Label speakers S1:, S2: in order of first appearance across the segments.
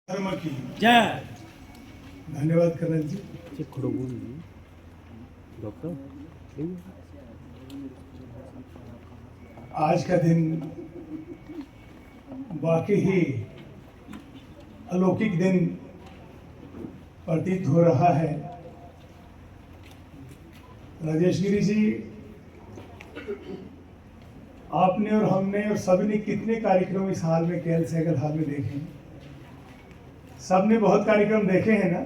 S1: धर्म की
S2: जय।
S1: धन्यवाद करण जी।
S2: डॉक्टर
S1: आज का दिन वाकई ही अलौकिक दिन प्रतीत हो रहा है। राजेश गिरी जी, आपने और हमने और सभी ने कितने कार्यक्रम इस हाल में केएल सहगल हाल में देखे हैं। सबने बहुत कार्यक्रम देखे हैं ना।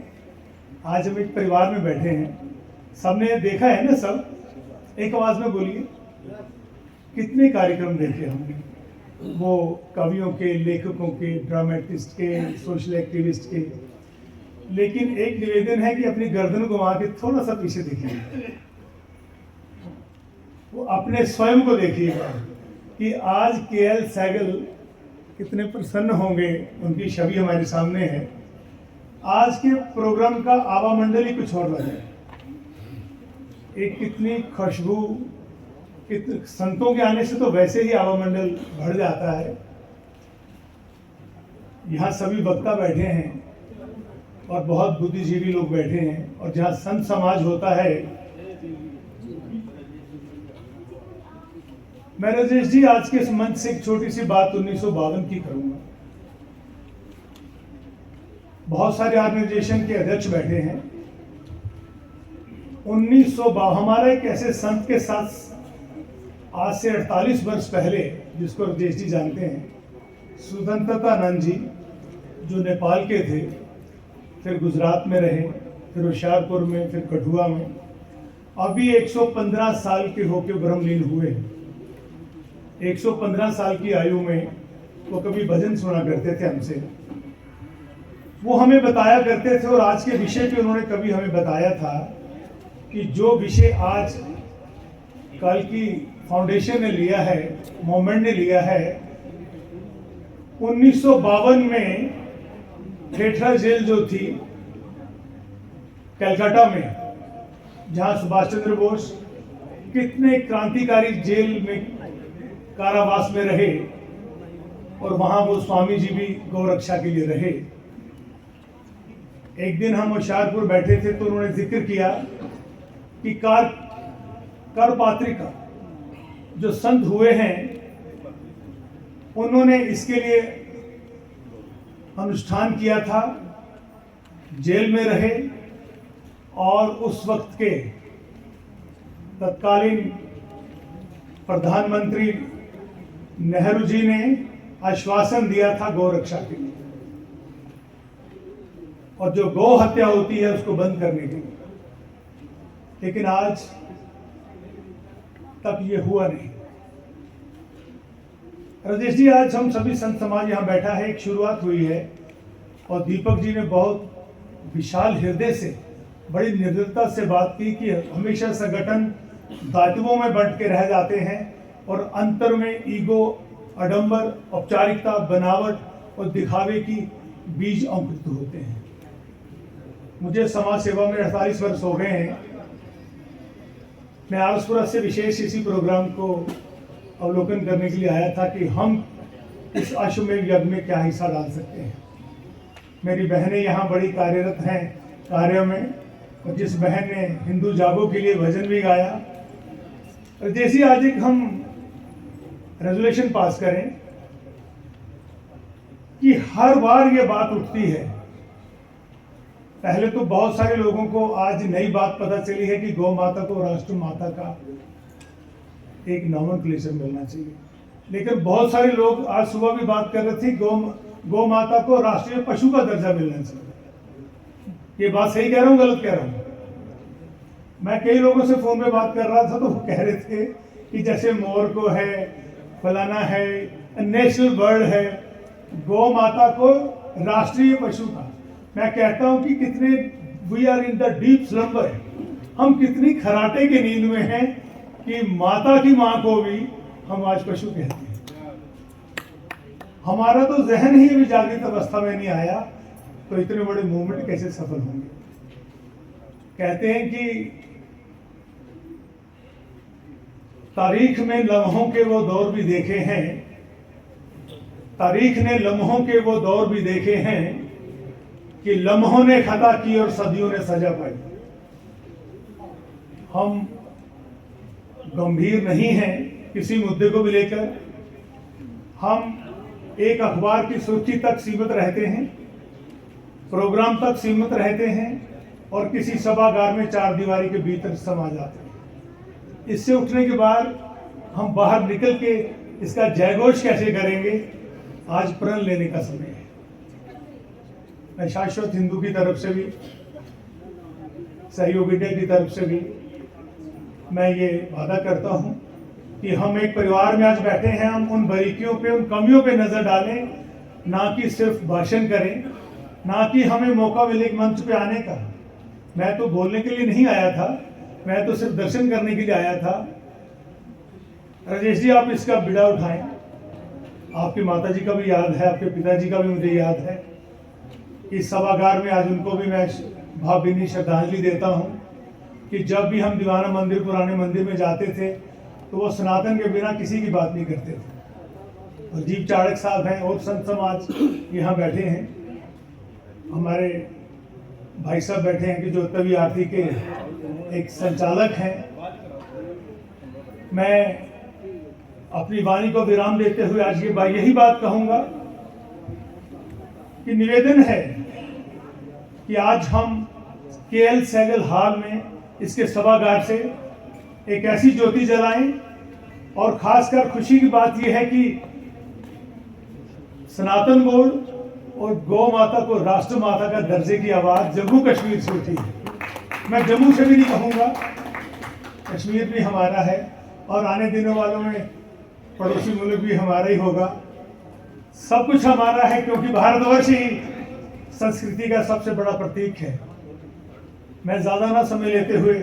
S1: आज हम एक परिवार में बैठे हैं, सबने देखा है ना। सब एक आवाज में बोलिए, कितने कार्यक्रम देखे हमने, वो कवियों के, लेखकों के, ड्रामेटिस्ट के, सोशल एक्टिविस्ट के। लेकिन एक निवेदन है कि अपनी गर्दन घुमा के थोड़ा सा पीछे देखिए, वो अपने स्वयं को देखिएगा कि आज केएल सहगल कितने प्रसन्न होंगे। उनकी छवि हमारे सामने है। आज के प्रोग्राम का आवा मंडल ही कुछ और लगा है। एक कितनी खुशबू, संतों के आने से तो वैसे ही आवा मंडल भर जाता है। यहाँ सभी वक्ता बैठे हैं और बहुत बुद्धिजीवी लोग बैठे हैं, और जहाँ संत समाज होता है। मैं राजेश जी आज के इस मंच से एक छोटी सी बात 1952 की करूंगा। बहुत सारे ऑर्गेनाइजेशन के अध्यक्ष बैठे हैं। 1952 हमारा एक ऐसे संत के साथ आज से 48 वर्ष पहले, जिसको राजेश जी जानते हैं, स्वतंत्रतानंद जी, जो नेपाल के थे, फिर गुजरात में रहे, फिर होशियारपुर में, फिर कठुआ में, अभी 115 साल के होके ब्रह्मलीन हुए। 115 साल की आयु में वो कभी भजन सुना करते थे हमसे, वो हमें बताया करते थे। और आज के विषय पे उन्होंने कभी हमें बताया था कि जो विषय आज कल की फाउंडेशन ने लिया है, मूवमेंट ने लिया है, 1952 में ठेठरा जेल जो थी कलकत्ता में, जहां सुभाष चंद्र बोस कितने क्रांतिकारी जेल में कारावास में रहे, और वहां वो स्वामी जी भी गौरक्षा के लिए रहे। एक दिन हम होशियारपुर बैठे थे तो उन्होंने जिक्र किया कि करपात्रिका जो संत हुए हैं, उन्होंने इसके लिए अनुष्ठान किया था, जेल में रहे, और उस वक्त के तत्कालीन प्रधानमंत्री नेहरू जी ने आश्वासन दिया था गौरक्षा के लिए, और जो गौ हत्या होती है उसको बंद करने के लिए। लेकिन आज तक ये हुआ नहीं। राजेश जी, आज हम सभी संत समाज यहाँ बैठा है, एक शुरुआत हुई है, और दीपक जी ने बहुत विशाल हृदय से, बड़ी निर्दयता से बात की कि हमेशा संगठन दायित्वों में बंट के रह जाते हैं, और अंतर में ईगो, आडंबर, औपचारिकता, बनावट और दिखावे की बीज अंकुरित होते हैं। मुझे समाज सेवा में 48 वर्ष हो गए हैं। मैं आरसपुरा से विशेष इसी प्रोग्राम को अवलोकन करने के लिए आया था कि हम इस अश्वमेध यज्ञ में क्या हिस्सा डाल सकते हैं। मेरी बहनें यहाँ बड़ी कार्यरत हैं कार्यों में, और जिस बहन ने हिंदू जागो के लिए भजन भी गाया। जैसे आज एक हम रेजोल्यूशन पास करें कि हर बार ये बात उठती है। पहले तो बहुत सारे लोगों को आज नई बात पता चली है कि गौ माता को राष्ट्र माता का एक नॉमेनक्लेचर मिलना चाहिए। लेकिन बहुत सारे लोग आज सुबह भी बात कर रहे थे, गौ माता को राष्ट्रीय पशु का दर्जा मिलना चाहिए। ये बात सही कह रहा हूँ, गलत कह रहा हूँ? मैं कई लोगों से फोन पे बात कर रहा था तो वो कह रहे थे कि जैसे मोर को है, फलाना है, नेशनल बर्ड है, गौ माता को राष्ट्रीय पशु का। मैं कहता हूं कि कितने we are in the deep slumber, हम कितनी खराटे की नींद में हैं कि माता की मां को भी हम आज पशु कहते हैं। हमारा तो जहन ही अभी जागृत अवस्था में नहीं आया, तो इतने बड़े मूवमेंट कैसे सफल होंगे। कहते हैं कि तारीख में लम्हों के वो दौर भी देखे हैं, तारीख ने लम्हों के वो दौर भी देखे हैं, कि लम्हों ने खता की और सदियों ने सजा पाई। हम गंभीर नहीं हैं किसी मुद्दे को भी लेकर। हम एक अखबार की सुर्खी तक सीमित रहते हैं, प्रोग्राम तक सीमित रहते हैं और किसी सभागार में चार दीवारी के भीतर समा जाते हैं। इससे उठने के बाद हम बाहर निकल के इसका जयघोष कैसे करेंगे, आज प्रण लेने का समय है। मैं शाश्वत हिंदू की तरफ से भी, सहयोगी इंडिया की तरफ से भी मैं ये वादा करता हूं कि हम एक परिवार में आज बैठे हैं। हम उन बारीकियों पे, उन कमियों पे नजर डालें, ना कि सिर्फ भाषण करें, ना कि हमें मौका मिले एक मंच पे आने का। मैं तो बोलने के लिए नहीं आया था, मैं तो सिर्फ दर्शन करने के लिए आया था। राजेश जी, आप इसका बिड़ा उठाएं। आपकी माता जी का भी याद है, आपके पिताजी का भी मुझे याद है। इस सभागार में आज उनको भी मैं भावभीनी श्रद्धांजलि देता हूं कि जब भी हम दीवाना मंदिर, पुराने मंदिर में जाते थे तो वो सनातन के बिना किसी की बात नहीं करते थे। और जीव चाणक साहब हैं और संत समाज यहाँ बैठे हैं, हमारे भाई साहब बैठे हैं कि जो तभी आरती के एक संचालक हैं। मैं अपनी वाणी को विराम देते हुए आज यही बात कहूंगा कि निवेदन है कि आज हम केएल सहगल हॉल में, इसके सभागार से एक ऐसी ज्योति जलाएं। और खासकर खुशी की बात यह है कि सनातन बोर्ड और गौ माता को राष्ट्र माता का दर्जे की आवाज जम्मू कश्मीर से उठी है। मैं जम्मू से भी नहीं कहूँगा, कश्मीर भी हमारा है और आने दिनों वालों में पड़ोसी मुल्क भी हमारा ही होगा। सब कुछ हमारा है क्योंकि भारतवर्ष ही संस्कृति का सबसे बड़ा प्रतीक है। मैं ज्यादा ना समय लेते हुए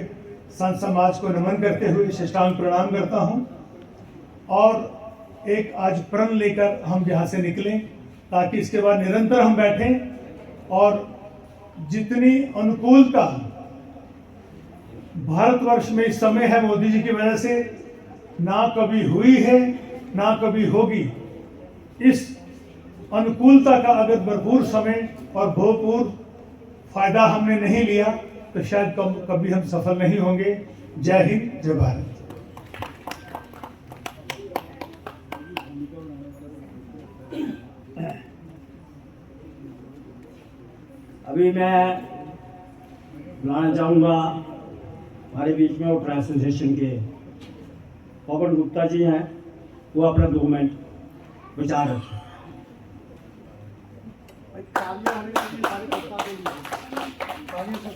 S1: संत समाज को नमन करते हुए साष्टांग प्रणाम करता हूं और एक आज प्रण लेकर हम यहाँ से निकलें ताकि इसके बाद निरंतर हम बैठें और जितनी अनुकूलता भारतवर्ष में इस समय है मोदी जी की वजह से, ना कभी हुई है ना कभी होगी। इस अनुकूलता का अगर भरपूर समय और भरपूर फायदा हमने नहीं लिया तो शायद कभी हम सफल नहीं होंगे। जय हिंद, जय भारत।
S2: अभी मैं बुलाना चाहूँगा हमारे बीच में वोटर एसोसिएशन के पवन गुप्ता जी हैं, वो अपना 2 मिनट विचार रखें।
S3: आगे से